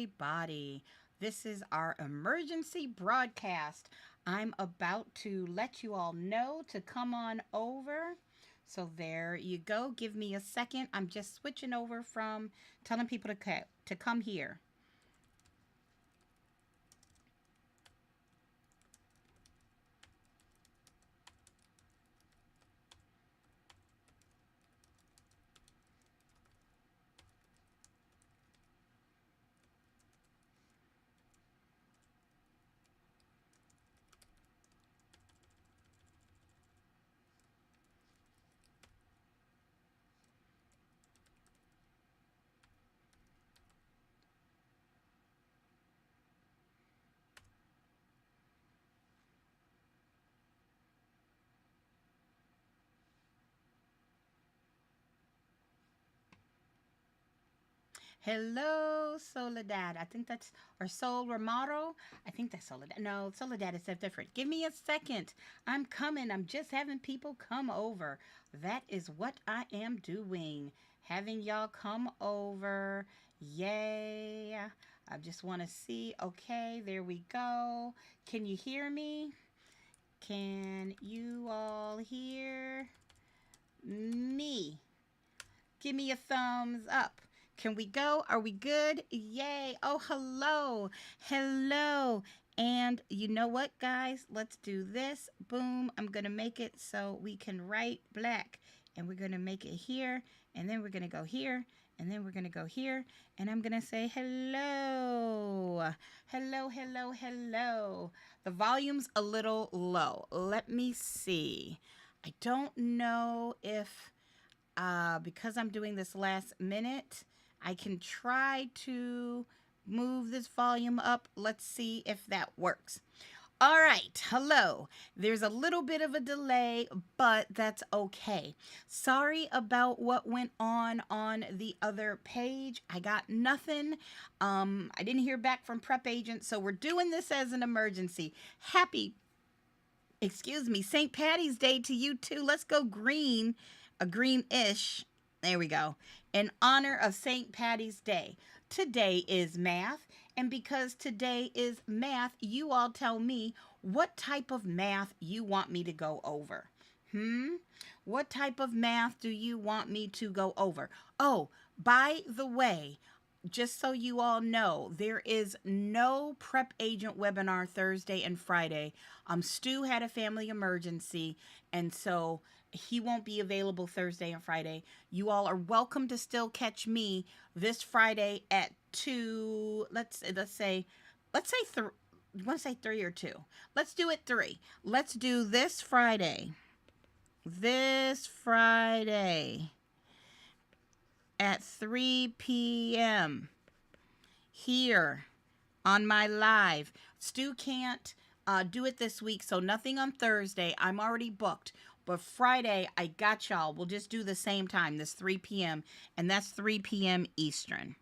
everybody. This is our emergency broadcast. I'm about to let you all know to come on over. So there you go. Give me a second. I'm just switching over from telling people to come here. Hello, Soledad. I think that's, or Sol Romaro. I think that's Soledad. No, Soledad is so different. Give me a second. I'm coming. I'm just having people come over. That is what I am doing. Having y'all come over. Yay. I just want to see. Okay, there we go. Can you hear me? Can you all hear me? Give me a thumbs up. Can we go? Are we good? Yay. Oh, hello. Hello. And you know what, guys? Let's do this. Boom. I'm going to make it so we can write black. And we're going to make it here. And then we're going to go here. And then we're going to go here. And I'm going to say hello. Hello, hello, hello. The volume's a little low. Let me see. I don't know if because I'm doing this last minute, I can try to move this volume up. Let's see if that works. All right, hello. There's a little bit of a delay, but that's okay. Sorry about what went on the other page. I got nothing. I didn't hear back from Prep Agent, so we're doing this as an emergency. St. Patty's Day to you too. Let's go green, a greenish. There we go. In honor of St. Patty's Day. Today is math. And because today is math, you all tell me what type of math you want me to go over. What type of math do you want me to go over? Oh, by the way, just so you all know, there is no Prep Agent webinar Thursday and Friday. Stu had a family emergency, and so he won't be available Thursday and Friday. You all are welcome to still catch me this Friday at 2. Let's say 3. You want to say 3 or 2? Let's do it 3. Let's do this Friday. This Friday at 3 p.m. here on my live. Stu can't do it this week, so nothing on Thursday. I'm already booked. But Friday, I got y'all. We'll just do the same time, this 3 p.m., and that's 3 p.m. Eastern.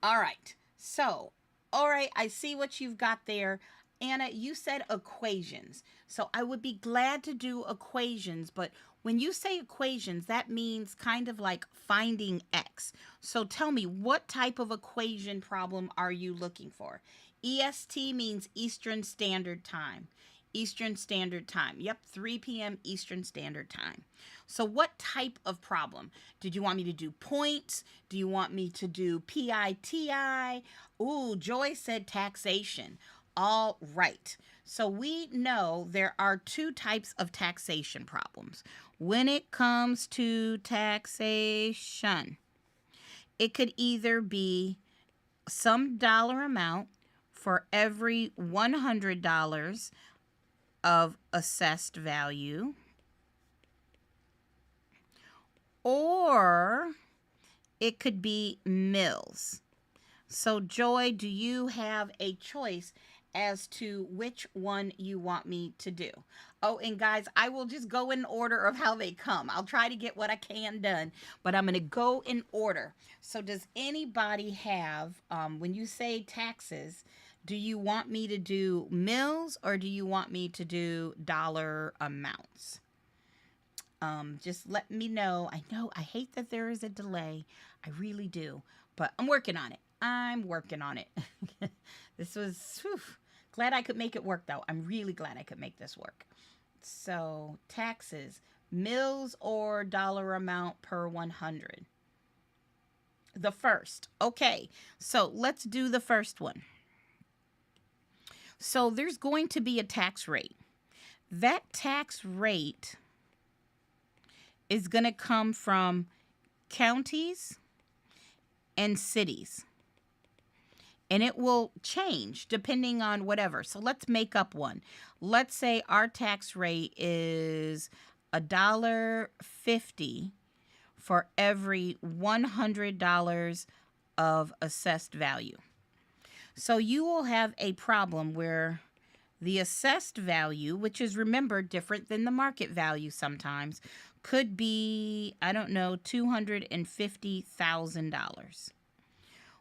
All right. So, all right, I see what you've got there. Anna, you said equations. So I would be glad to do equations, but when you say equations, that means kind of like finding X. So tell me, what type of equation problem are you looking for? EST means Eastern Standard Time. Eastern Standard Time. Yep, 3 p.m. Eastern Standard Time. So what type of problem? Did you want me to do points? Do you want me to do PITI? Ooh, Joy said taxation. All right. So we know there are 2 types of taxation problems. When it comes to taxation, it could either be some dollar amount for every $100 of assessed value, or it could be mills. So Joy, do you have a choice as to which one you want me to do? Oh, and guys, I will just go in order of how they come. I'll try to get what I can done, but I'm going to go in order. So does anybody have, when you say taxes, do you want me to do mills or do you want me to do dollar amounts? Just let me know. I know I hate that there is a delay. I really do, but I'm working on it. I'm working on it. This was whew, glad I could make it work though. I'm really glad I could make this work. So, taxes, mills or dollar amount per 100. The first. Okay. So, let's do the first one. So, there's going to be a tax rate. That tax rate is going to come from counties and cities. And it will change depending on whatever. So let's make up one. Let's say our tax rate is $1.50 for every $100 of assessed value. So you will have a problem where the assessed value, which is, remember, different than the market value sometimes, could be, I don't know, $250,000.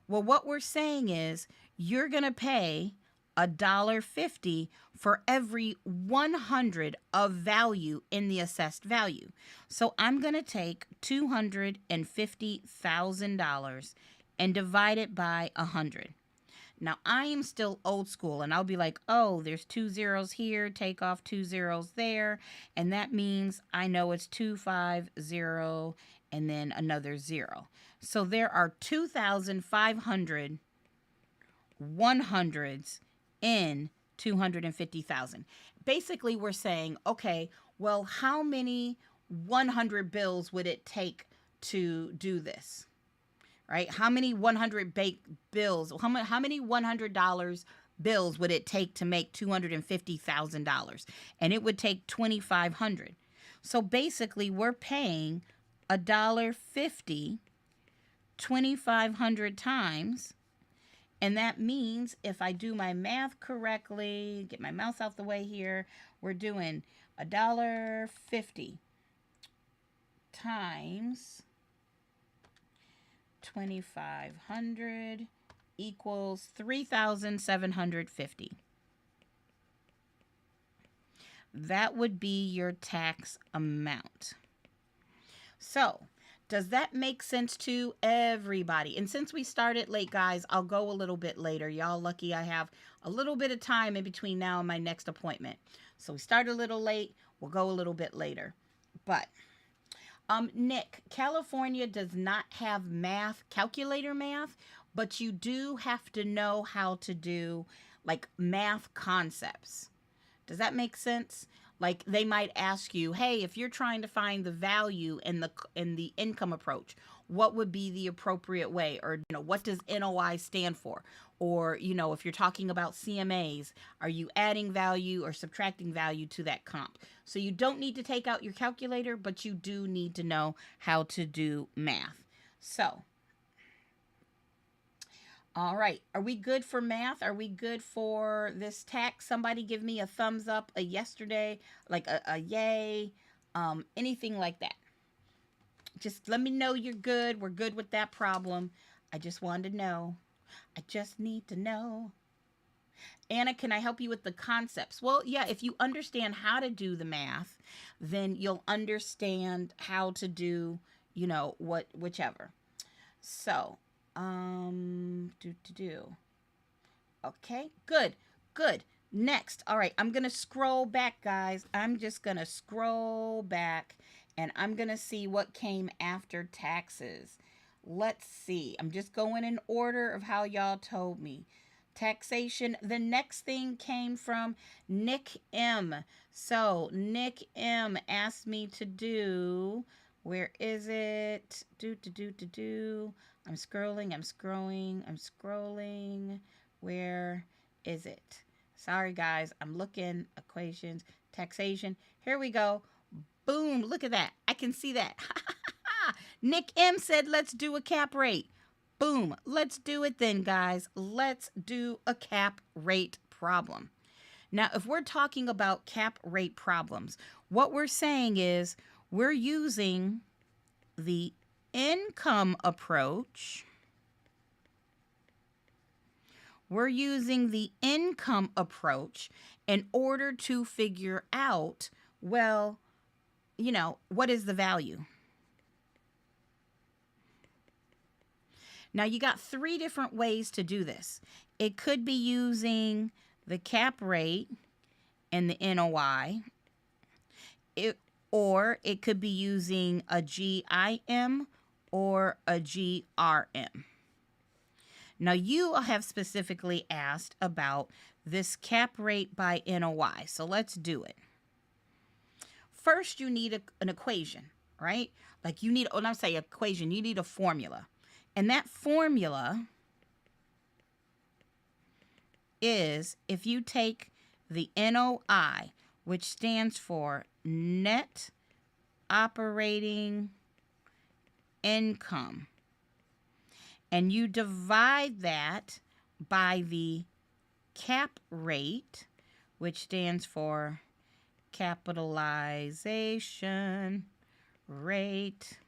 Well, what we're saying is you're going to pay $1.50 for every 100 of value in the assessed value. So I'm going to take $250,000 and divide it by 100. Now, I am still old school, and I'll be like, oh, there's 2 zeros here, take off 2 zeros there, and that means I know it's 250 and then another 0. So there are 2,500 100s in 250,000. Basically, we're saying, okay, well, how many 100 bills would it take to do this? Right? How many 100 bills, how many $100 bills would it take to make $250,000? And it would take 2,500. So basically, we're paying $1.50 2,500 times. And that means, if I do my math correctly, get my mouse out the way here, we're doing $1.50 times 2,500 equals 3,750. That would be your tax amount. So, does that make sense to everybody? And since we started late, guys, I'll go a little bit later. Y'all lucky I have a little bit of time in between now and my next appointment. So we started a little late. We'll go a little bit later. But, Nick, California does not have calculator math, but you do have to know how to do, like, math concepts. Does that make sense? Like, they might ask you, hey, if you're trying to find the value in the income approach, what would be the appropriate way? Or, what does NOI stand for? Or, if you're talking about CMAs, are you adding value or subtracting value to that comp? So you don't need to take out your calculator, but you do need to know how to do math. So, all right. Are we good for math? Are we good for this tax? Somebody give me a thumbs up, a yesterday, like a yay, anything like that. Just let me know you're good. We're good with that problem. I just wanted to know. I just need to know. Anna, can I help you with the concepts? Well, yeah, if you understand how to do the math, then you'll understand how to do, whichever. So, Okay, good. Next. All right, I'm going to scroll back, guys. I'm just going to scroll back and I'm going to see what came after taxes. Let's see. I'm just going in order of how y'all told me. Taxation. The next thing came from Nick M. So, Nick M asked me to do, where is it? I'm scrolling. Where is it? Sorry, guys. I'm looking. Equations, taxation. Here we go. Boom. Look at that. I can see that. Nick M said, let's do a cap rate. Boom. Let's do it then, guys. Let's do a cap rate problem. Now, if we're talking about cap rate problems, what we're saying is we're using the income approach. We're using the income approach in order to figure out, well, what is the value? Now you got three different ways to do this. It could be using the cap rate and the NOI, or it could be using a GIM or a GRM. Now you have specifically asked about this cap rate by NOI, so let's do it. First, you need an equation, right? Like you need, when I say equation, you need a formula. And that formula is if you take the NOI, which stands for net operating income, and you divide that by the cap rate, which stands for capitalization rate,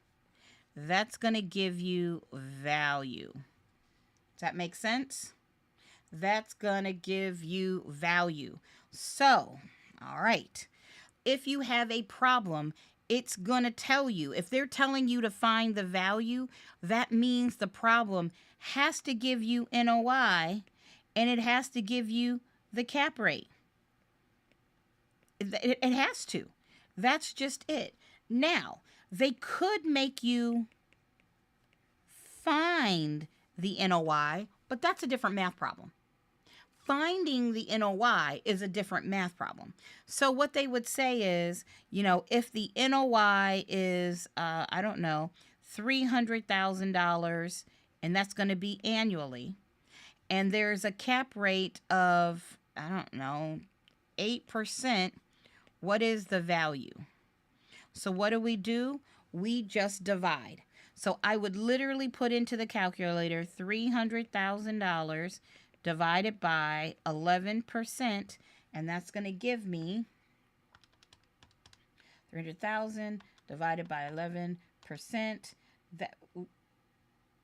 that's going to give you value. Does that make sense? That's going to give you value. So, all right, if you have a problem, it's going to tell you. If they're telling you to find the value, that means the problem has to give you NOI and it has to give you the cap rate. It has to. That's just it. Now, they could make you find the NOI, but that's a different math problem. Finding the NOI is a different math problem. So what they would say is, if the NOI is, I don't know, $300,000, and that's going to be annually, and there's a cap rate of, I don't know, 8%, what is the value? So what do? We just divide. So I would literally put into the calculator $300,000 divided by 11%, and that's going to give me 300,000 divided by 11%.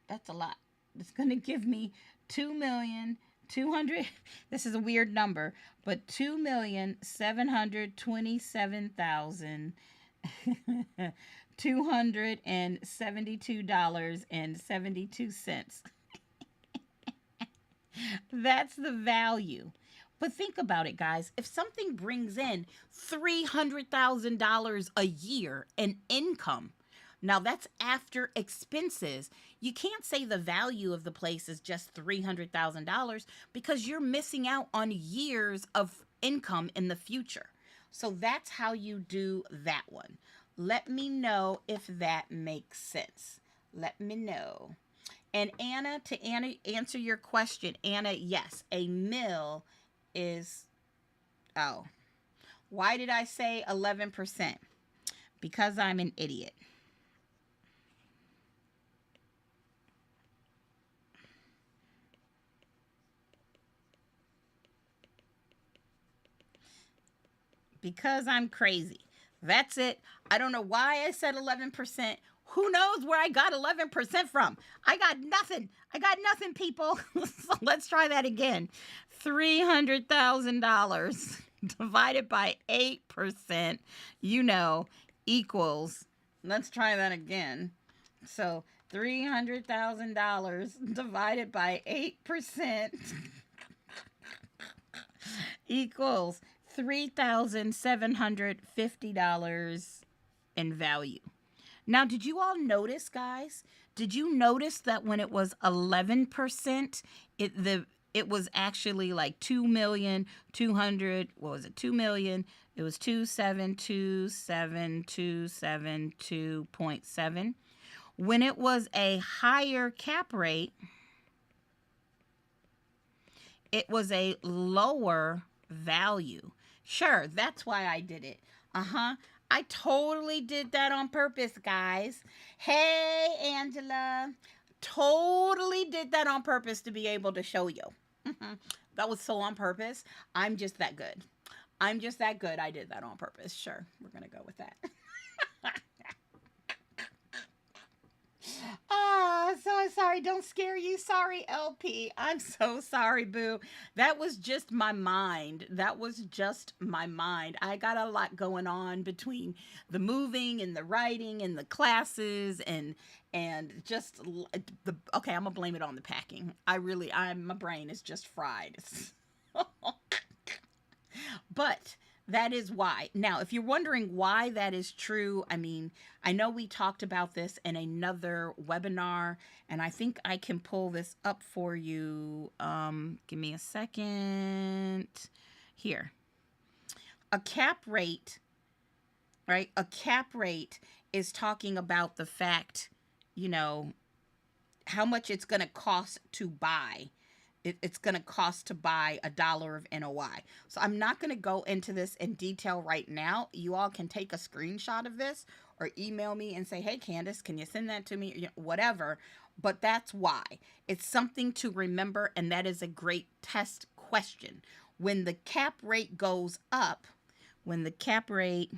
That's a lot. It's going to give me 2,200,000. This is a weird number, but $2,727,272.72. That's the value. But think about it, guys. If something brings in $300,000 a year in income, now that's after expenses. You can't say the value of the place is just $300,000 because you're missing out on years of income in the future. So that's how you do that one. Let me know if that makes sense. Let me know. And Anna, to answer your question, Anna, yes, a mill is, why did I say 11%? Because I'm an idiot. Because I'm crazy. That's it. I don't know why I said 11%. Who knows where I got 11% from? I got nothing. People. So let's try that again. $300,000 divided by 8%, equals, let's try that again. So $300,000 divided by 8% equals $3,750 in value. Now, did you all notice, guys? Did you notice that when it was 11%, it was actually like 2,200,000, what was it? 2,000,000. It was 272727.7. When it was a higher cap rate, it was a lower value. Sure, that's why I did it. I totally did that on purpose, guys. Hey, Angela. Totally did that on purpose to be able to show you. That was so on purpose. I'm just that good. I did that on purpose. Sure, we're going to go with that. So sorry. Don't scare you. Sorry, LP. I'm so sorry, boo. That was just my mind. That was just my mind. I got a lot going on between the moving and the writing and the classes and just the okay, I'm gonna blame it on the packing. My brain is just fried. But that is why. Now, if you're wondering why that is true, I mean, I know we talked about this in another webinar, and I think I can pull this up for you. Give me a second. Here. A cap rate, right? A cap rate is talking about the fact, you know, how much it's going to cost to buy. It's going to cost to buy $1 of NOI. So I'm not going to go into this in detail right now. You all can take a screenshot of this or email me and say, hey, Candace, can you send that to me? You know, whatever. But that's why. It's something to remember, and that is a great test question. When the cap rate goes up, when the cap rate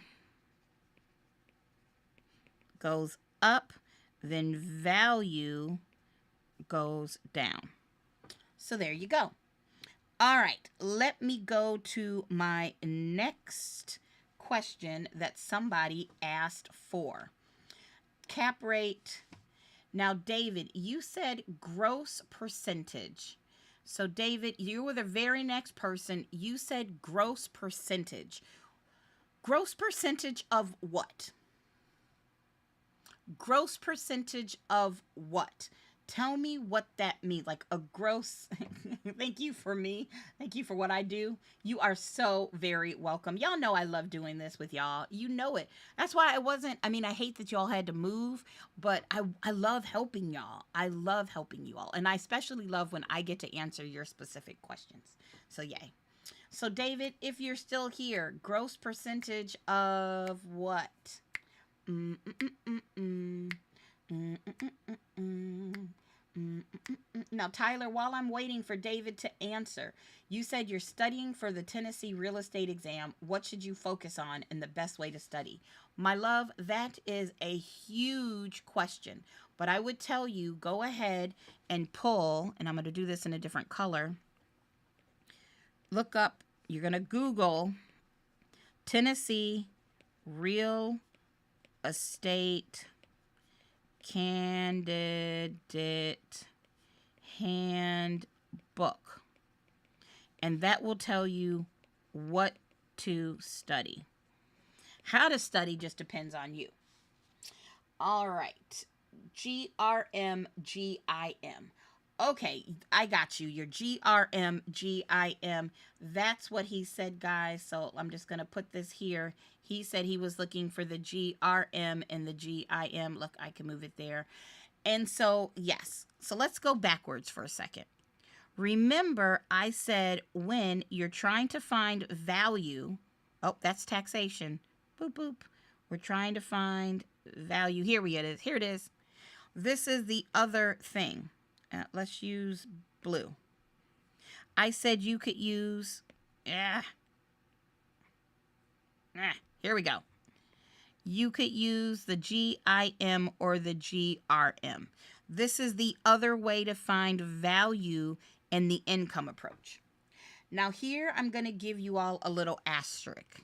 goes up, then value goes down. So there you go. All right, let me go to my next question that somebody asked for. Cap rate. Now, David, you said gross percentage. So, David, you were the very next person. You said gross percentage. Gross percentage of what? Gross percentage of what? Tell me what that means. Like a gross. Thank you for me. Thank you for what I do. You are so very welcome. Y'all know I love doing this with y'all. You know it. That's why I hate that y'all had to move, but I love helping y'all. I love helping you all. And I especially love when I get to answer your specific questions. So yay. So David, if you're still here, gross percentage of what? Now, Tyler, while I'm waiting for David to answer, you said you're studying for the Tennessee real estate exam. What should you focus on and the best way to study? My love, that is a huge question. But I would tell you, go ahead and pull, and I'm going to do this in a different color. Look up, you're going to Google Tennessee real estate candidate handbook, and that will tell you what to study. How to study just depends on you. All right, GRM GIM. Okay, I got you. Your GRM GIM. That's what he said, guys. So I'm just going to put this here. He said he was looking for the GRM and the GIM. Look, I can move it there. And so, yes. So let's go backwards for a second. Remember, I said when you're trying to find value. Oh, that's taxation. Boop, boop. We're trying to find value. Here it is. Here it is. This is the other thing. Let's use blue. I said you could use, here we go. You could use the GIM or the GRM. This is the other way to find value in the income approach. Now here, I'm going to give you all a little asterisk.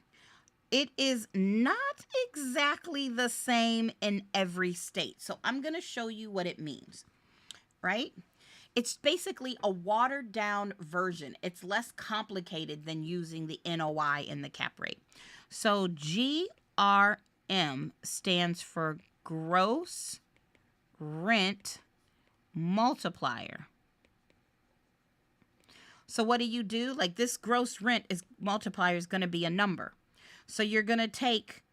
It is not exactly the same in every state. So I'm going to show you what it means. Right? It's basically a watered down version. It's less complicated than using the NOI in the cap rate. So GRM stands for gross rent multiplier. So what do? Like this gross rent multiplier is going to be a number. So you're going to take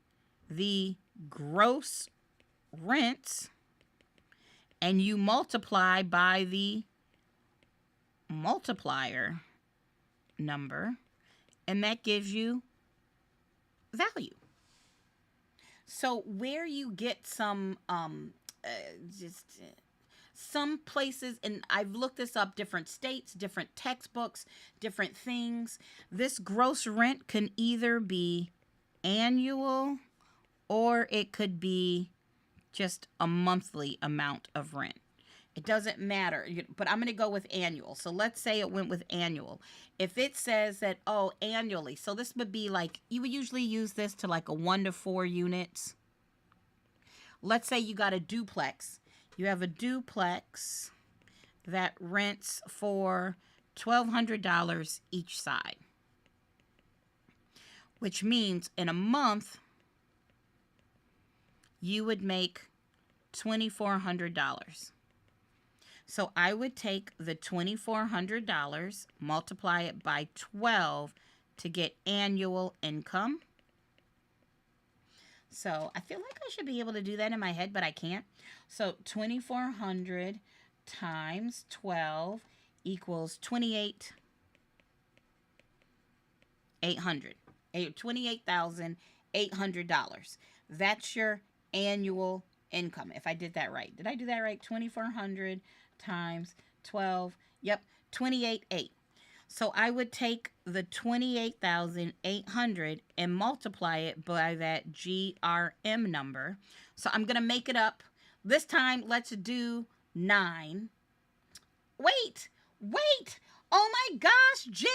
the gross rents and you multiply by the multiplier number, and that gives you value. So where you get some some places, and I've looked this up, different states, different textbooks, different things. This gross rent can either be annual or it could be just a monthly amount of rent. It doesn't matter, but I'm going to go with annual. So let's say it went with annual. If it says that, oh, annually, so this would be like, you would usually use this to like a 1 to 4 units. Let's say you got a duplex. You have a duplex that rents for $1,200 each side, which means in a month, you would make $2,400. So I would take the $2,400, multiply it by 12 to get annual income. So I feel like I should be able to do that in my head, but I can't. So 2,400 times 12 equals $28,800. That's your annual income. If I did that right. Did I do that right? 2,400 times 12. Yep, 28,800. So I would take the 28,800 and multiply it by that GRM number. So I'm going to make it up. This time, let's do 9. Wait. Oh my gosh, Jen.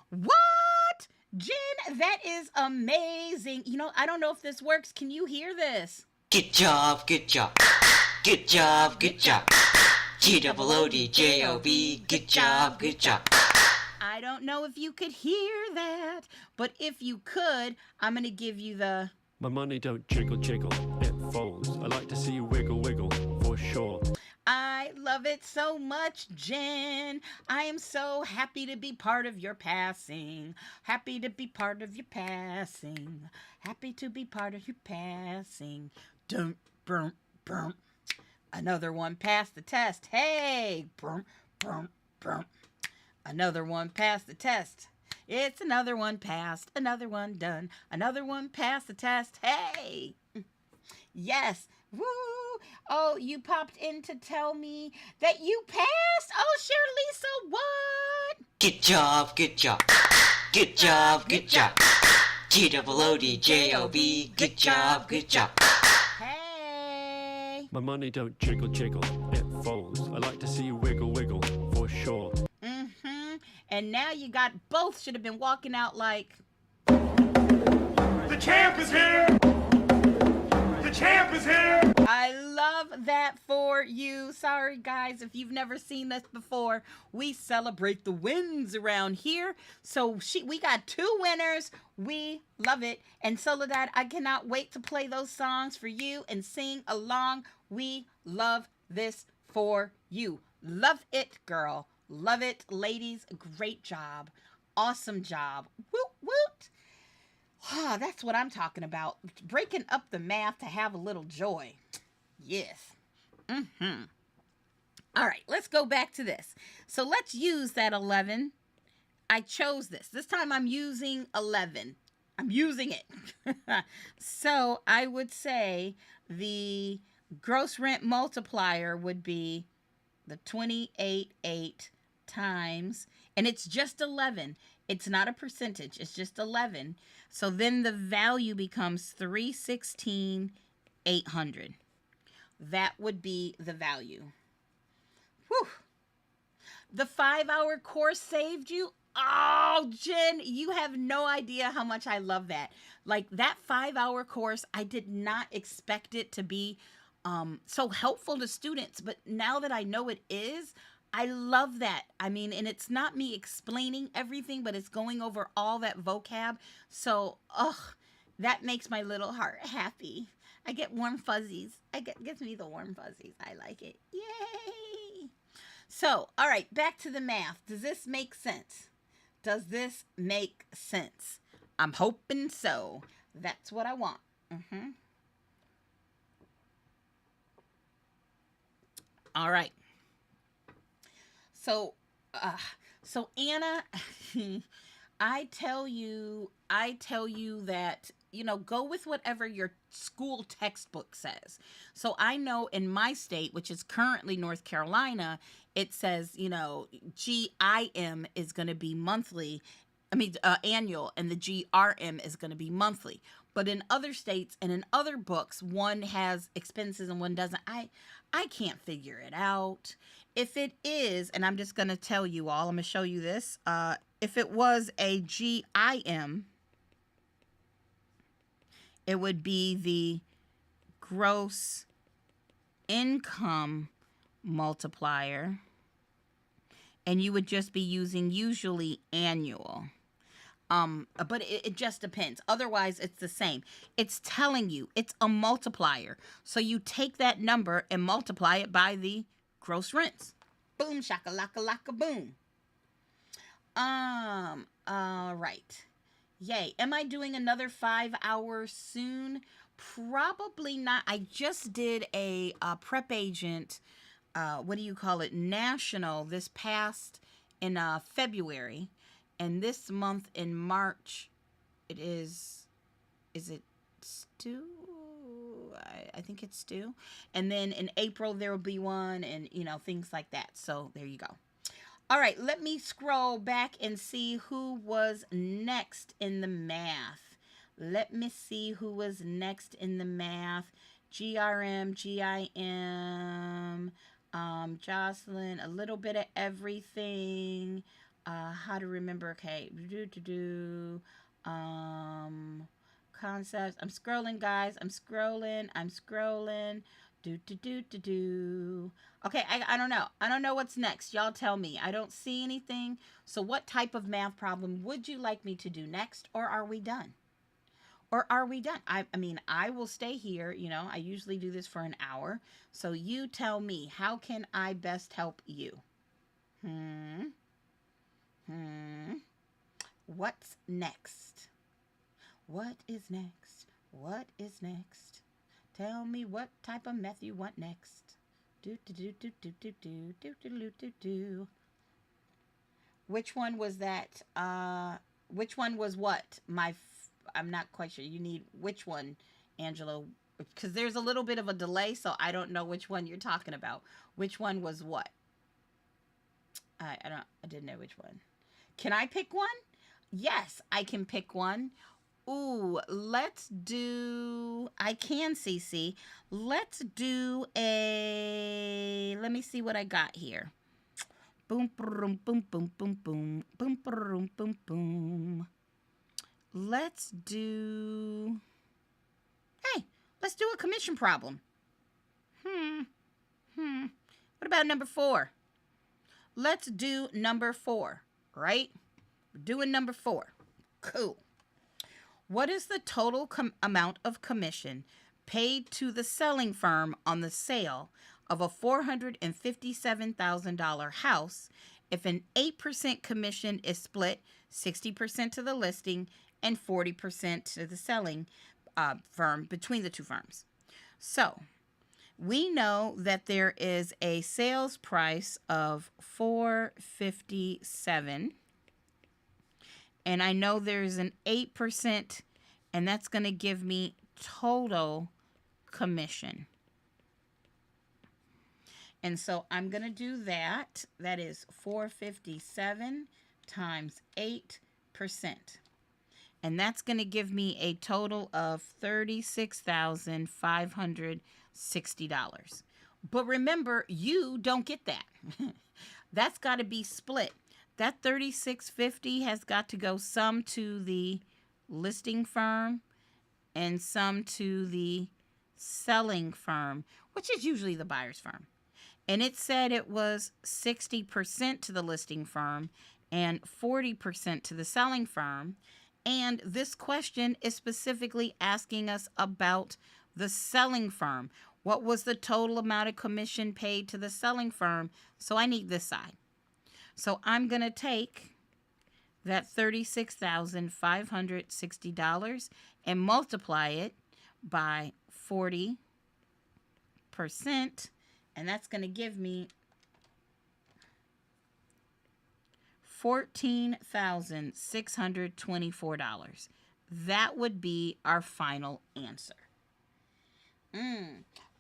What? Jen, that is amazing. You know, I don't know if this works. Can you hear this? Good job. Good job. G-O-O-D-J-O-B. Good job. I don't know if you could hear that, but if you could, I'm going to give you the... My money don't jiggle, it folds. I like to see you wiggle, for sure. I love it so much, Jen. I am so happy to be part of your passing. Happy to be part of your passing. Dum, brum, brum. Another one passed the test. Hey, brum, brum, brum. Another one passed the test. It's another one passed, another one done, another one passed the test. Hey! Yes. Woo! Oh, you popped in to tell me that you passed? Oh, Shirley, so what? Good job. G-O-O-D-J-O-B. Good job. Hey! My money don't jiggle, it folds. I like to see you wiggle, for sure. And now you got both should have been walking out like... The champ is here! I love that for you. Sorry, guys, if you've never seen this before, we celebrate the wins around here. So we got 2 winners. We love it. And Soledad, I cannot wait to play those songs for you and sing along. We love this for you. Love it, girl. Love it, ladies. Great job. Awesome job. Woot, woot. Ah, that's what I'm talking about. Breaking up the math to have a little joy. Yes. All right, let's go back to this. So let's use that 11. I chose this. This time I'm using 11. I'm using it. So I would say the gross rent multiplier would be the 28,800 times, and it's just 11. It's not a percentage. It's just 11. So then the value becomes 316,800. That would be the value. Whew. The 5-hour course saved you? Oh, Jen, you have no idea how much I love that. Like that 5-hour course, I did not expect it to be so helpful to students, but now that I know it is, I love that. I mean, and it's not me explaining everything, but it's going over all that vocab. So, that makes my little heart happy. I get warm fuzzies. Gets me the warm fuzzies. I like it. Yay! So, all right, back to the math. Does this make sense? I'm hoping so. That's what I want. All right. So Anna, I tell you that, go with whatever your school textbook says. So I know in my state, which is currently North Carolina, it says, GIM is going to be monthly. Annual, and the GRM is going to be monthly. But in other states and in other books, one has expenses and one doesn't. I can't figure it out. If it is, and I'm just going to tell you all, I'm going to show you this. If it was a GIM, it would be the gross income multiplier, and you would just be using usually annual. But it just depends. Otherwise, it's the same. It's telling you it's a multiplier. So you take that number and multiply it by the gross rents. Boom, shakalaka laka boom. All right. Yay. Am I doing another 5 hours soon? Probably not. I just did a prep agent, national this past in February. And this month in March, is it Stu? I think it's Stu. And then in April, there will be one and, things like that. So there you go. All right, let me scroll back and see who was next in the math. Let me see who was next in the math. GRM, GIM, Jocelyn, a little bit of everything. How to remember, okay, concepts. I'm scrolling, guys. I'm scrolling. Okay, I don't know. I don't know what's next. Y'all tell me. I don't see anything. So what type of math problem would you like me to do next? Or are we done? I mean, I will stay here. I usually do this for an hour. So you tell me, how can I best help you? What's next? What is next? What is next? Tell me what type of math you want next. Which one was that? Which one was what? I'm not quite sure. You need which one, Angela? Because there's a little bit of a delay, so I don't know which one you're talking about. Which one was what? I didn't know which one. Can I pick one? Yes, I can pick one. Ooh, let's do, I can, CC. Let's do let me see what I got here. Boom, boom, boom, boom, boom, boom, boom, boom, boom, boom. Let's do a commission problem. What about number 4? Let's do number 4, right? We're doing number 4. Cool. What is the total amount of commission paid to the selling firm on the sale of a $457,000 house if an 8% commission is split 60% to the listing and 40% to the selling firm between the two firms? So we know that there is a sales price of $457,000. And I know there's an 8%, and that's going to give me total commission. And so I'm going to do that. That is 457 times 8%. And that's going to give me a total of $36,560. But remember, you don't get that. That's got to be split. That $36.50 has got to go some to the listing firm and some to the selling firm, which is usually the buyer's firm. And it said it was 60% to the listing firm and 40% to the selling firm. And this question is specifically asking us about the selling firm. What was the total amount of commission paid to the selling firm? So I need this side. So I'm going to take that $36,560 and multiply it by 40%. And that's going to give me $14,624. That would be our final answer.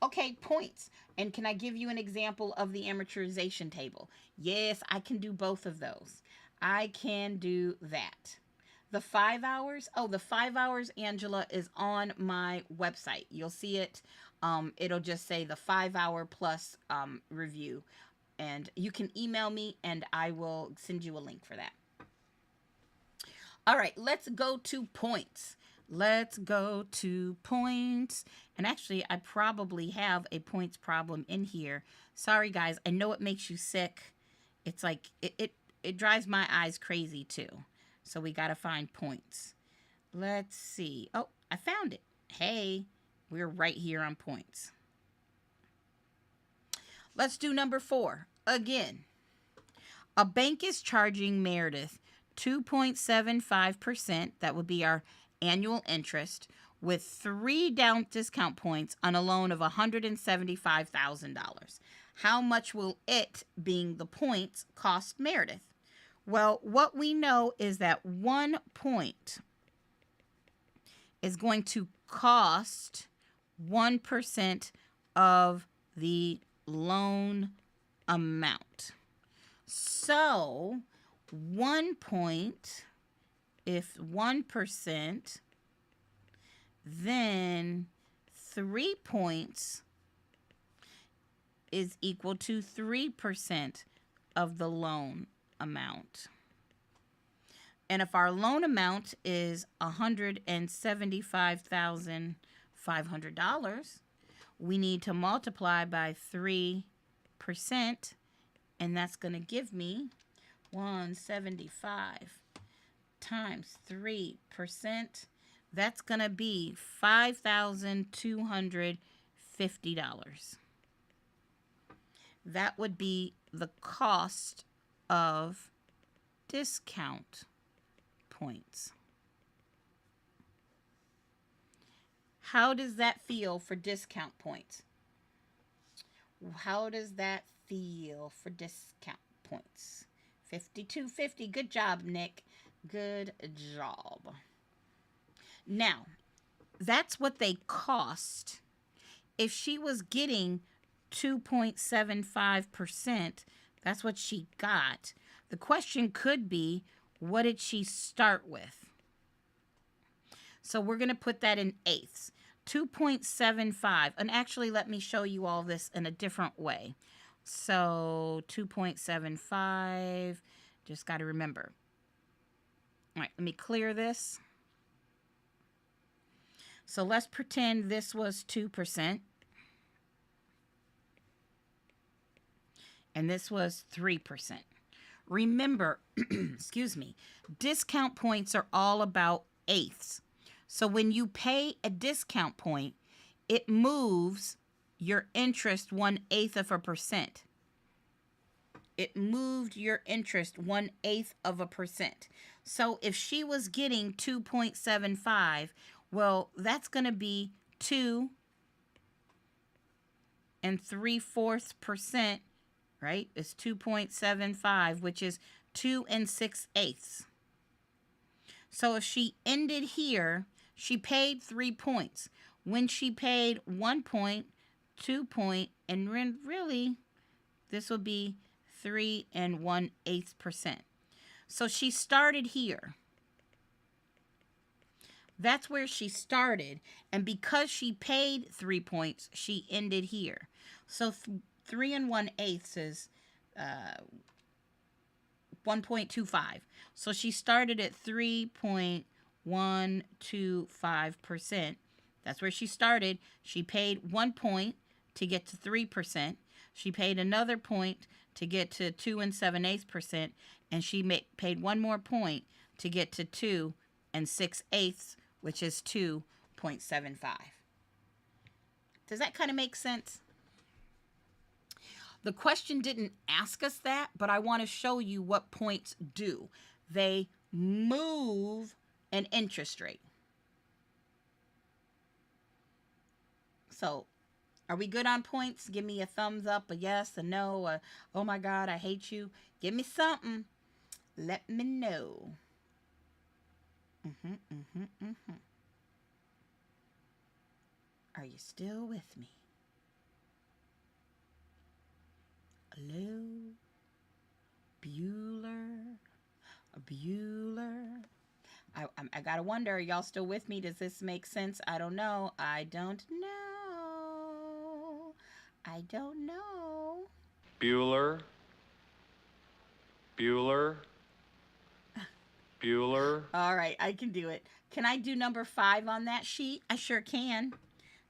Okay, points. And can I give you an example of the amortization table? Yes, I can do both of those. I can do that. The 5 hours? Oh, the 5 hours, Angela, is on my website. You'll see it. It'll just say the 5 hour plus review. And you can email me and I will send you a link for that. All right, let's go to points. Let's go to points. And actually, I probably have a points problem in here. Sorry, guys. I know it makes you sick. It's like, it drives my eyes crazy, too. So we got to find points. Let's see. Oh, I found it. Hey, we're right here on points. Let's do number 4. Again, a bank is charging Meredith 2.75%. That would be our annual interest with 3 down discount points on a loan of $175,000. How much will it, being the points, cost Meredith? Well, what we know is that 1 point is going to cost 1% of the loan amount. So 1 point, if 1%, then 3 points is equal to 3% of the loan amount. And if our loan amount is $175,500, we need to multiply by 3%, and that's going to give me 175 times 3%. That's going to be $5,250. That would be the cost of discount points. How does that feel for discount points? How does that feel for discount points? 52.50. Good job, Nick. Good job. Now, that's what they cost. If she was getting 2.75%, that's what she got. The question could be, what did she start with? So we're going to put that in eighths. 2.75. And actually, let me show you all this in a different way. So 2.75. Just got to remember. All right, let me clear this. So let's pretend this was 2%. And this was 3%. Remember, excuse me, discount points are all about eighths. So when you pay a discount point, it moves your interest 1/8%. It moved your interest 1/8%. So if she was getting 2.75, well, that's going to be 2 3/4%, right? It's 2.75, which is 2 6/8. So if she ended here, she paid 3 points. When she paid 1 point, 2 point, and really, this will be 3 1/8%. So she started here. That's where she started. And because she paid 3 points, she ended here. So 3 1/8 is 1.25. So she started at 3.125%. That's where she started. She paid 1 point to get to 3%. She paid another point to get to 2 7/8%. And she paid one more point to get to 2 6/8, which is 2.75. Does that kind of make sense? The question didn't ask us that, but I want to show you what points do. They move an interest rate. So, are we good on points? Give me a thumbs up, a yes, a no, a oh my God, I hate you. Give me something. Let me know. Are you still with me? Hello? Bueller? Bueller? I gotta wonder, are y'all still with me? Does this make sense? I don't know. I don't know. I don't know. Bueller, Bueller, Bueller. All right, I can do it. Can I do number 5 on that sheet? I sure can.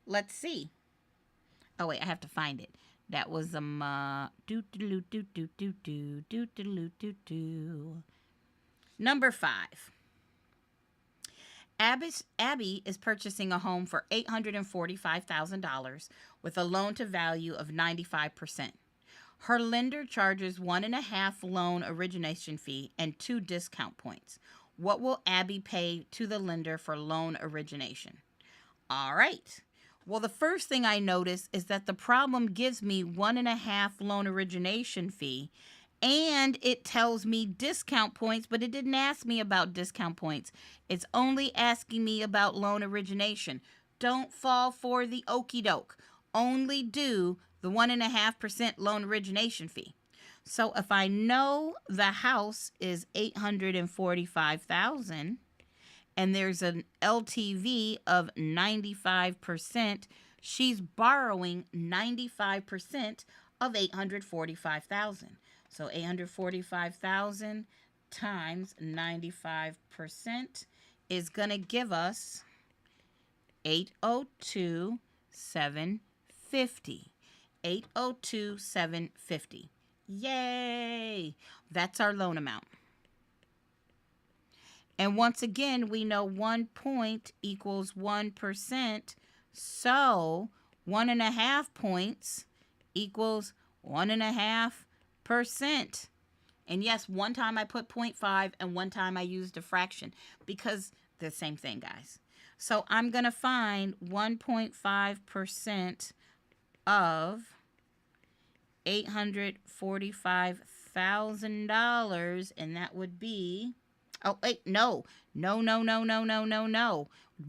Let's see. Oh wait, I have to find it. That was do do do do do do do do do do. Number 5. Abby is purchasing a home for $845,000 with a loan to value of 95%. Her lender charges 1.5 loan origination fee and 2 discount points. What will Abby pay to the lender for loan origination? All right. Well, the first thing I notice is that the problem gives me 1.5 loan origination fee, and it tells me discount points, but it didn't ask me about discount points. It's only asking me about loan origination. Don't fall for the okie doke. Only do the 1.5% loan origination fee. So if I know the house is $845,000 and there's an LTV of 95%, she's borrowing 95% of $845,000. So $845,000 times 95% is going to give us $802,750. $802,750. Yay! That's our loan amount. And once again, we know 1 point equals 1%. So 1.5 points equals 1.5%. And yes, one time I put 0.5 and one time I used a fraction because they're the same thing, guys. So I'm going to find 1.5% of $845,000, and that would be, oh, wait, no.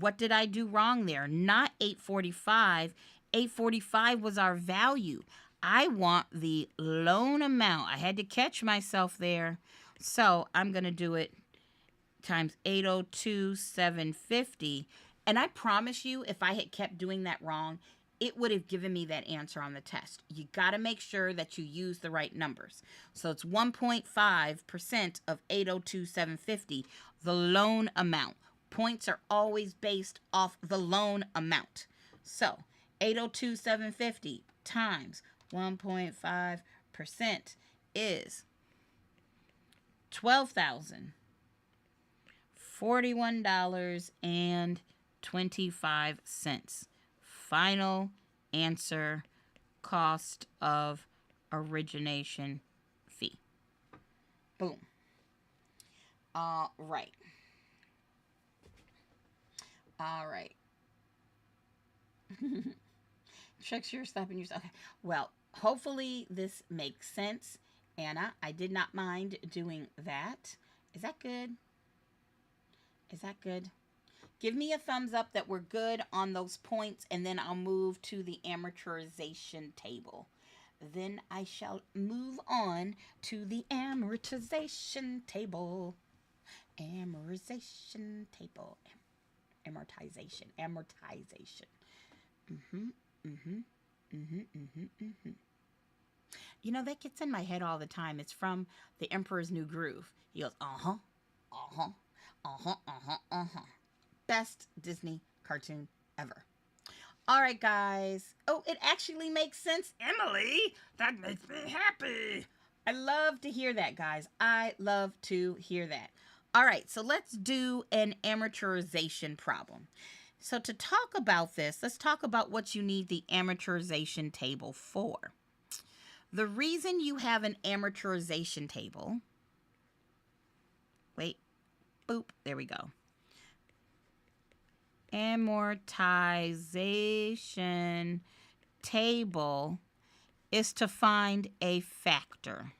What did I do wrong there? Not 845. 845 was our value. I want the loan amount. I had to catch myself there. So I'm going to do it times 802,750. And I promise you, if I had kept doing that wrong, it would have given me that answer on the test. You got to make sure that you use the right numbers. So it's 1.5% of 802,750, the loan amount. Points are always based off the loan amount. So 802,750 times 1.5% is $12,041.25. Final answer, cost of origination fee. Boom. All right. Chuck's, you're stopping yourself. Okay. Well, hopefully this makes sense, Anna. I did not mind doing that. Is that good? Is that good? Give me a thumbs up that we're good on those points, and then I'll move to the amortization table. Then I shall move on to the amortization table. Amortization table. Amortization. You know, that gets in my head all the time. It's from The Emperor's New Groove. He goes, best Disney cartoon ever. All right, guys. Oh, it actually makes sense. Emily, that makes me happy. I love to hear that, guys. I love to hear that. All right, so let's do an amortization problem. So to talk about this, let's talk about what you need the amortization table for. The reason you have an amortization table, wait, boop, there we go. Amortization table is to find a factor.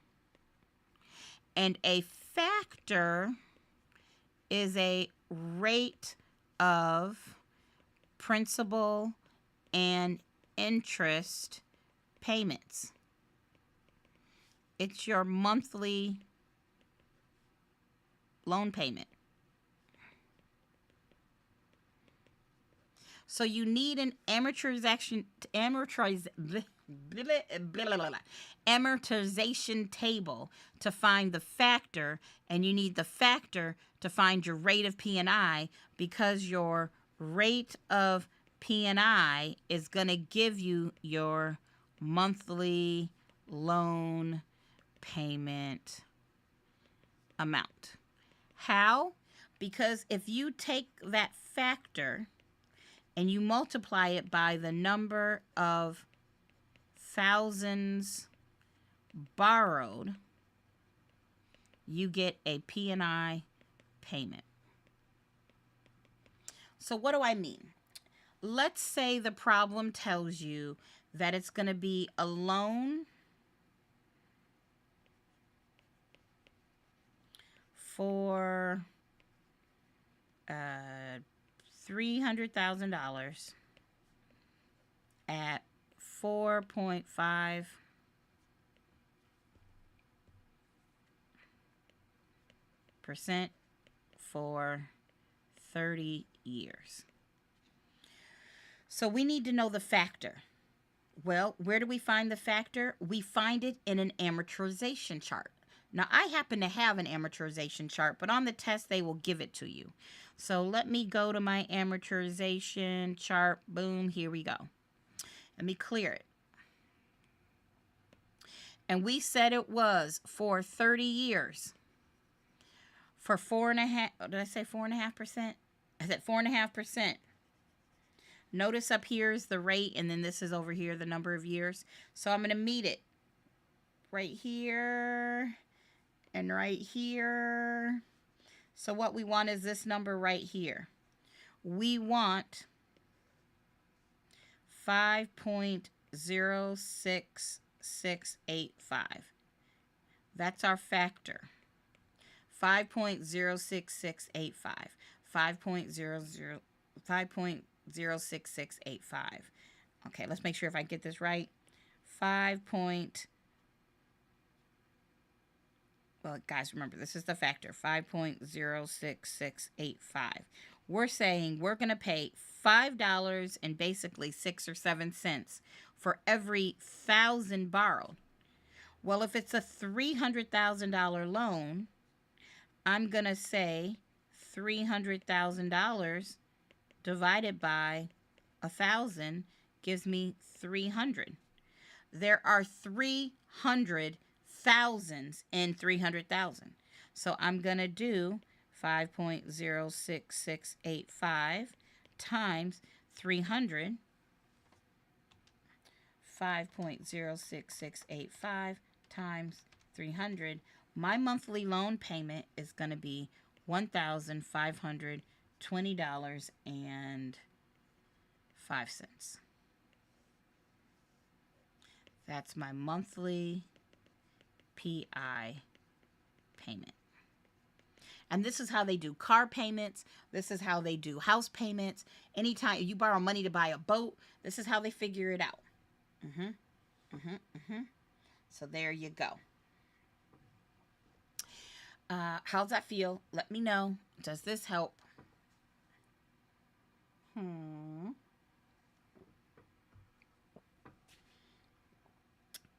And a factor is a rate of principal and interest payments. It's your monthly loan payment. So you need an amortization table to find the factor, and you need the factor to find your rate of P&I, because your rate of P&I is going to give you your monthly loan payment amount. How? Because if you take that factor and you multiply it by the number of thousands borrowed, you get a P&I payment. So what do I mean? Let's say the problem tells you that it's going to be a loan for $300,000 at 4.5% for 30 years. So we need to know the factor. Well, where do we find the factor? We find it in an amortization chart. Now, I happen to have an amortization chart, but on the test, they will give it to you. So let me go to my amortization chart. Boom, here we go. Let me clear it. And we said it was for 30 years. For 4.5%, did I say 4.5%? I said 4.5%. Notice up here is the rate, and then this is over here, the number of years. So I'm going to meet it right here and right here. So what we want is this number right here. We want 5.06685. That's our factor. 5.06685. 5.06685. Okay, let's make sure if I get this right. Well, guys, remember, this is the factor, 5.06685. We're saying we're going to pay $5 and basically 6 or 7 cents for every 1,000 borrowed. Well, if it's a $300,000 loan, I'm going to say $300,000 divided by 1,000 gives me 300. There are 300 thousands in 300,000. So I'm going to do 5.06685 times 300. 5.06685 times 300. My monthly loan payment is going to be $1,520.05. That's my monthly PI payment. And this is how they do car payments. This is how they do house payments. Anytime you borrow money to buy a boat, this is how they figure it out. So there you go. How's that feel? Let me know. Does this help?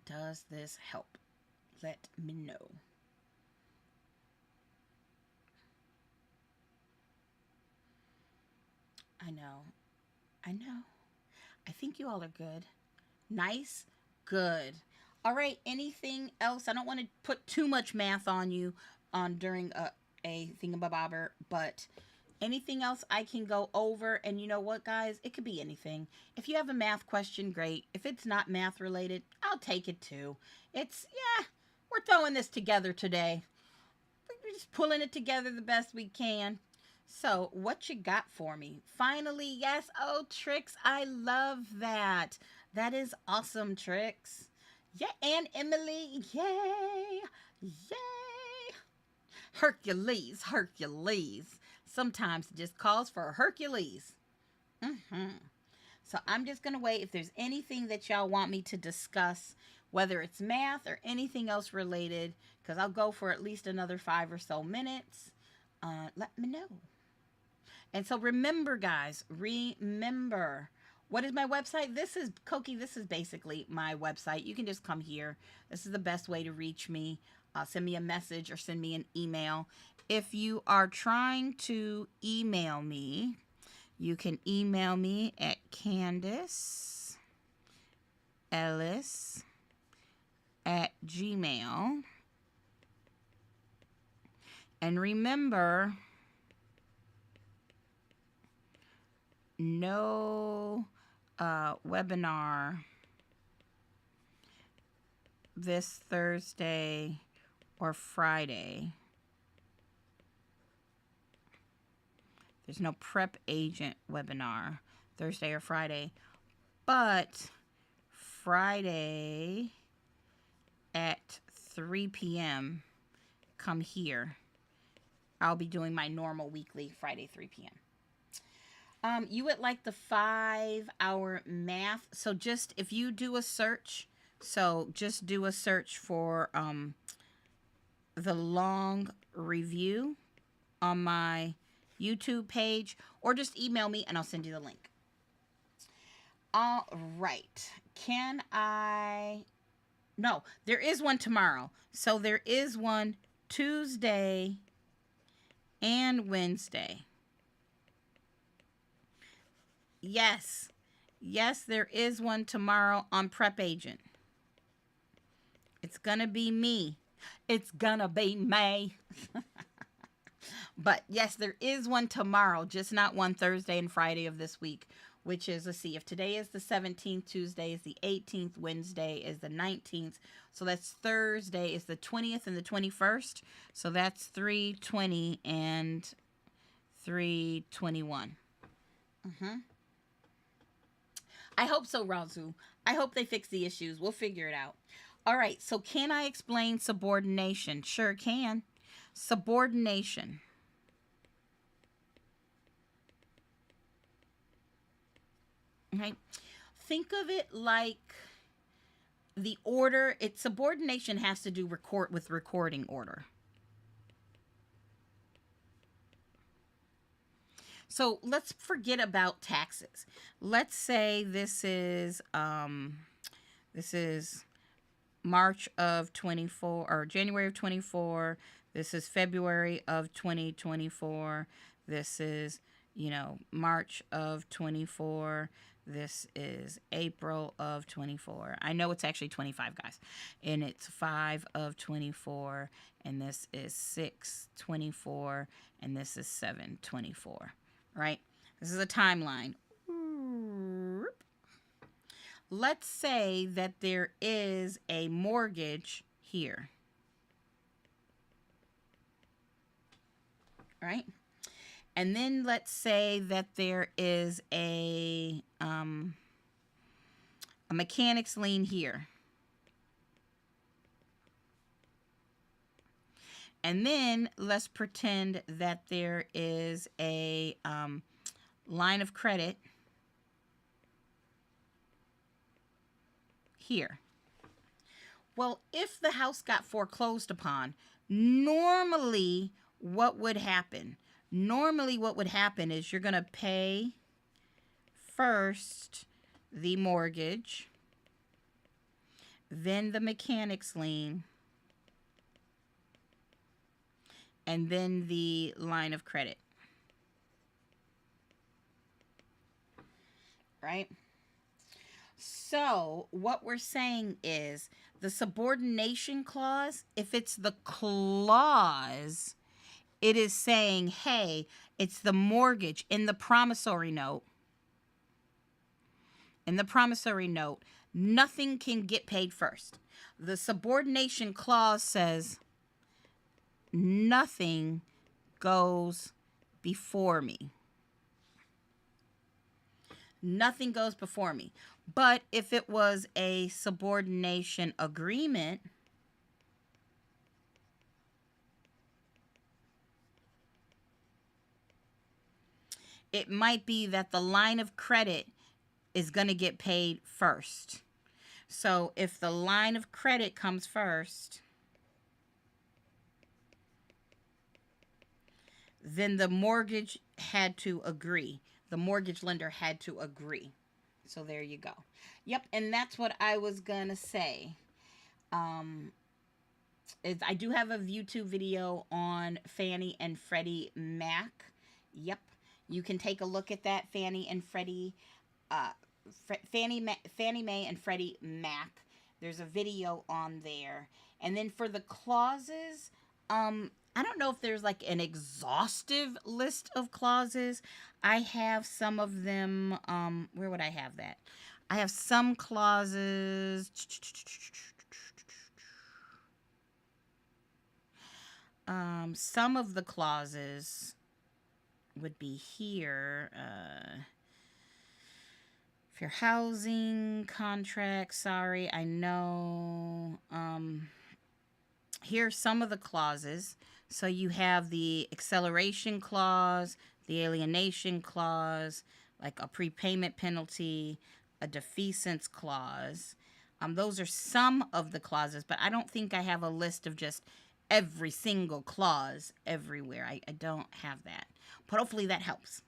Does this help? Let me know. I know. I think you all are good. Nice. Good. All right. Anything else? I don't want to put too much math on you during a thingamabobber, but anything else I can go over. And you know what, guys? It could be anything. If you have a math question, great. If it's not math related, I'll take it too. We're throwing this together today. We're just pulling it together the best we can. So what you got for me? Finally, yes. Oh, Trix, I love that. That is awesome, Trix. Yeah, and Emily, yay. Hercules. Sometimes it just calls for Hercules. So I'm just going to wait if there's anything that y'all want me to discuss, whether it's math or anything else related, because I'll go for at least another 5 or so minutes. Let me know. And so remember, guys, remember, what is my website? This is Koki. This is basically my website. You can just come here. This is the best way to reach me. Send me a message or send me an email. If you are trying to email me, you can email me at CandiceEllis@gmail. And remember, no webinar this Thursday or Friday. There's no prep agent webinar Thursday or Friday, but Friday at 3 p.m. come here. I'll be doing my normal weekly Friday 3 p.m. You would like the 5-hour math. So just if you do a search, just do a search for the long review on my YouTube page, or just email me and I'll send you the link. All right. No, there is one tomorrow. So there is one Tuesday and Wednesday. Yes, there is one tomorrow on Prep Agent. It's gonna be me. It's gonna be me. But yes, there is one tomorrow, just not one Thursday and Friday of this week, which is, let's see, if today is the 17th, Tuesday is the 18th, Wednesday is the 19th. So that's Thursday is the 20th and the 21st. So that's 3/20 and 3/21. I hope so, Razu. I hope they fix the issues. We'll figure it out. All right, so can I explain subordination? Sure can. Subordination. Okay. Think of it like the order. Subordination has to do with recording order. So let's forget about taxes. Let's say this is March of 24 or January of 24. This is February of 2024. This is, March of 24. This is April of 24. I know it's actually 25, guys. And it's 5 of 24. And this is 6/24. And this is 7/24. Right? This is a timeline. Let's say that there is a mortgage here. Right? And then let's say that there is a mechanics lien here. And then let's pretend that there is a line of credit here. Well, if the house got foreclosed upon, normally what would happen? Normally what would happen is you're going to pay first the mortgage, then the mechanics lien, and then the line of credit. Right? So what we're saying is the subordination clause, if it's the clause, it is saying, hey, it's the mortgage in the promissory note. In the promissory note, nothing can get paid first. The subordination clause says nothing goes before me. Nothing goes before me. But if it was a subordination agreement, it might be that the line of credit is going to get paid first. So if the line of credit comes first, then the mortgage had to agree. The mortgage lender had to agree. So there you go. Yep, and that's what I was gonna say. I do have a YouTube video on Fannie and Freddie Mac. Yep, you can take a look at that. Fannie and Freddie, Fannie Mae and Freddie Mac. There's a video on there. And then for the clauses, I don't know if there's like an exhaustive list of clauses. I have some of them. Where would I have that? I have some clauses. Some of the clauses would be here. Fair housing contract. Sorry, I know. Here's some of the clauses. So you have the acceleration clause, the alienation clause, like a prepayment penalty, a defeasance clause. Those are some of the clauses, but I don't think I have a list of just every single clause everywhere. I don't have that, but hopefully that helps.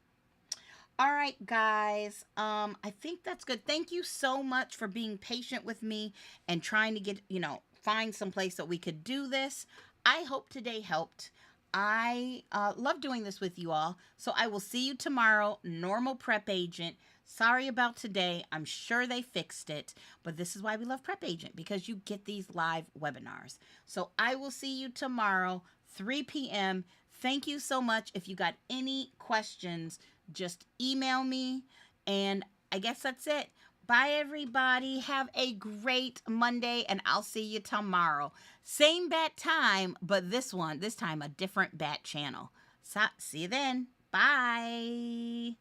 All right, guys. I think that's good. Thank you so much for being patient with me and trying to get, find some place that we could do this. I hope today helped. I love doing this with you all. So I will see you tomorrow. Normal Prep Agent. Sorry about today. I'm sure they fixed it. But this is why we love Prep Agent, because you get these live webinars. So I will see you tomorrow, 3 p.m. Thank you so much. If you got any questions, just email me. And I guess that's it. Bye, everybody. Have a great Monday, and I'll see you tomorrow. Same bat time, but this time a different bat channel. So, see you then. Bye.